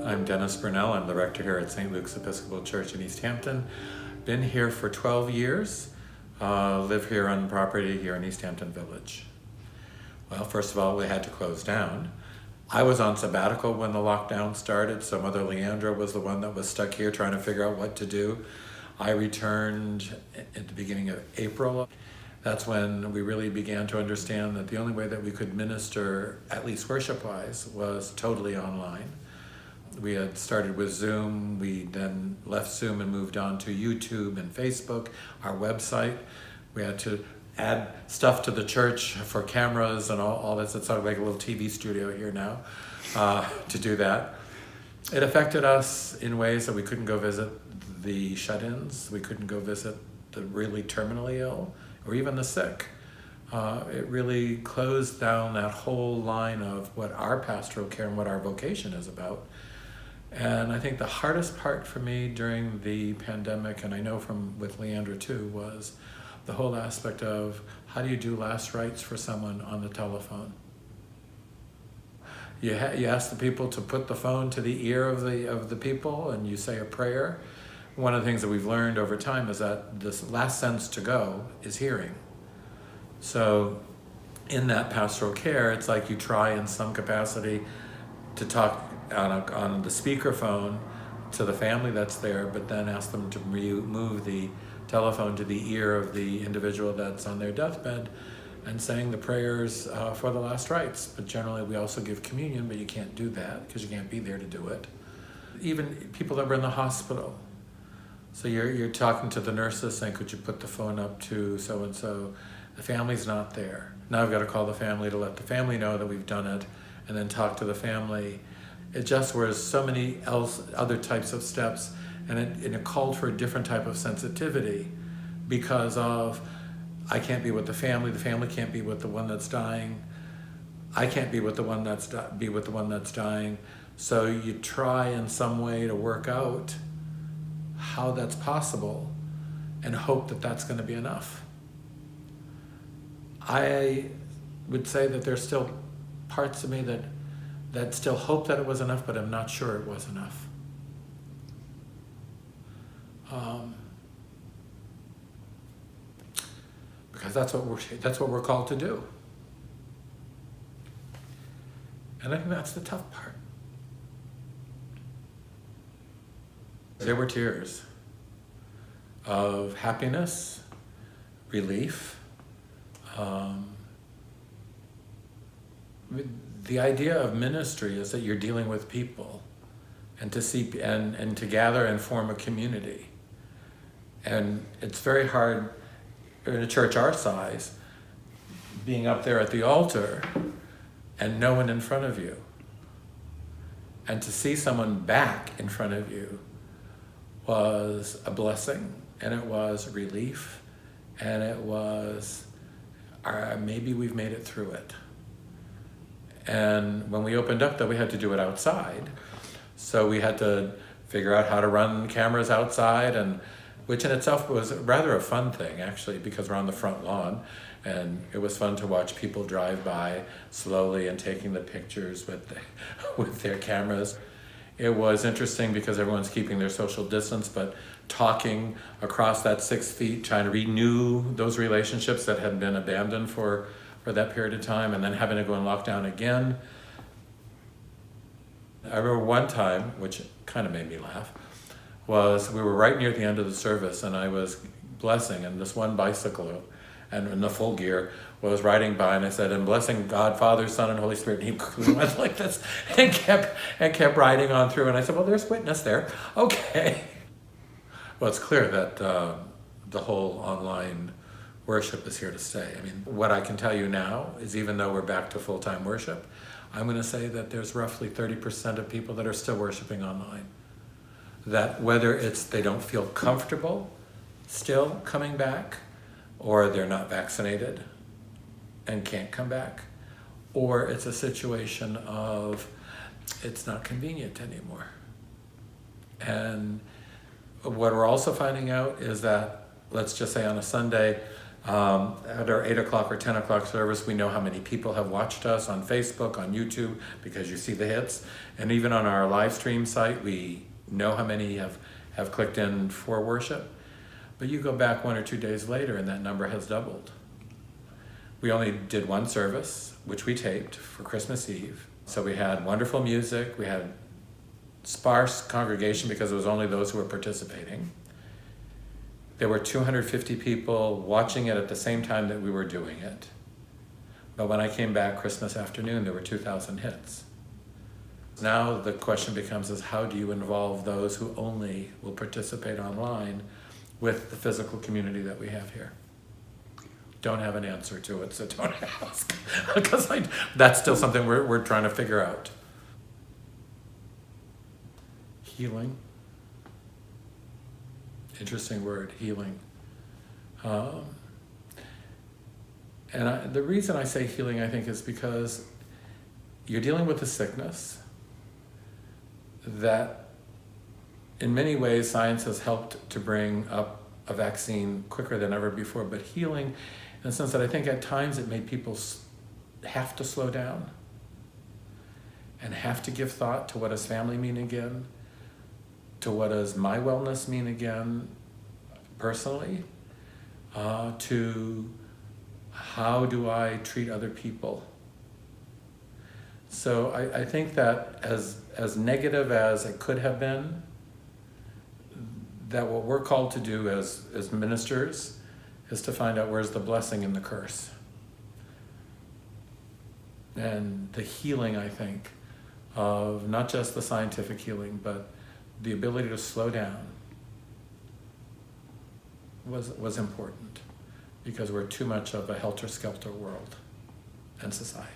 I'm Denis Brunelle. I'm the rector here at St. Luke's Episcopal Church in East Hampton. Been here for 12 years. Live here on property here in East Hampton Village. Well, first of all, we had to close down. I was on sabbatical when the lockdown started, so Mother Leandra was the one that was stuck here trying to figure out what to do. I returned at the beginning of April. That's when we really began to understand that the only way that we could minister, at least worship-wise, was totally online. We had started with Zoom. We then left Zoom and moved on to YouTube and Facebook, our website. We had to add stuff to the church for cameras and all this. It's sort of like a little TV studio here now to do that. It affected us in ways that we couldn't go visit the shut-ins. We couldn't go visit the really terminally ill or even the sick. It really closed down that whole line of what our pastoral care and what our vocation is about. And I think the hardest part for me during the pandemic, and I know with Leandra too, was the whole aspect of how do you do last rites for someone on the telephone? You ask the people to put the phone to the ear of the people and you say a prayer. One of the things that we've learned over time is that this last sense to go is hearing. So in that pastoral care, it's like you try in some capacity to talk on the speakerphone to the family that's there, but then ask them to move the telephone to the ear of the individual that's on their deathbed and saying the prayers for the last rites. But generally we also give communion, but you can't do that because you can't be there to do it. Even people that were in the hospital. So you're talking to the nurses saying, could you put the phone up to so-and-so? The family's not there. Now I've got to call the family to let the family know that we've done it and then talk to the family. It just was so many other types of steps, and it called for a different type of sensitivity because of I can't be with the family can't be with the one that's dying, I can't be with the one that's dying. So you try in some way to work out how that's possible and hope that that's going to be enough. I would say that there's still parts of me that still hope that it was enough, but I'm not sure it was enough. Because that's what we're called to do. And I think that's the tough part. There were tears of happiness, relief. The idea of ministry is that you're dealing with people and to see and to gather and form a community. And it's very hard in a church our size, being up there at the altar and no one in front of you. And to see someone back in front of you was a blessing, and it was relief, and it was maybe we've made it through it. And when we opened up, though, we had to do it outside. So we had to figure out how to run cameras outside, and which in itself was rather a fun thing, actually, because we're on the front lawn, and it was fun to watch people drive by slowly and taking the pictures with their cameras. It was interesting because everyone's keeping their social distance, but talking across that 6 feet, trying to renew those relationships that had been abandoned for that period of time, and then having to go in lockdown again. I remember one time, which kind of made me laugh, was we were right near the end of the service and I was blessing, and this one bicycle and in the full gear was riding by, and I said, and blessing God, Father, Son, and Holy Spirit, and he went like this and kept riding on through, and I said, well, there's witness there. Okay. Well, it's clear that the whole online worship is here to stay. I mean, what I can tell you now is even though we're back to full-time worship, I'm going to say that there's roughly 30% of people that are still worshiping online. That whether it's they don't feel comfortable still coming back, or they're not vaccinated and can't come back, or it's a situation of it's not convenient anymore. And what we're also finding out is that, let's just say on a Sunday, At our 8 o'clock or 10 o'clock service, we know how many people have watched us on Facebook, on YouTube, because you see the hits. And even on our live stream site, we know how many have clicked in for worship. But you go back 1 or 2 days later and that number has doubled. We only did one service, which we taped for Christmas Eve. So we had wonderful music, we had sparse congregation because it was only those who were participating. There were 250 people watching it at the same time that we were doing it. But when I came back Christmas afternoon, there were 2,000 hits. Now the question becomes is how do you involve those who only will participate online with the physical community that we have here? Don't have an answer to it, so don't ask. Because that's still something we're trying to figure out. Healing. Interesting word, healing. The reason I say healing, I think, is because you're dealing with a sickness that in many ways science has helped to bring up a vaccine quicker than ever before, but healing in the sense that I think at times it made people have to slow down and have to give thought to what does family mean again, to what does my wellness mean again personally, to how do I treat other people. So I think that as negative as it could have been, that what we're called to do as ministers is to find out where's the blessing in the curse. And the healing, I think, of not just the scientific healing, but the ability to slow down was important because we're too much of a helter-skelter world and society.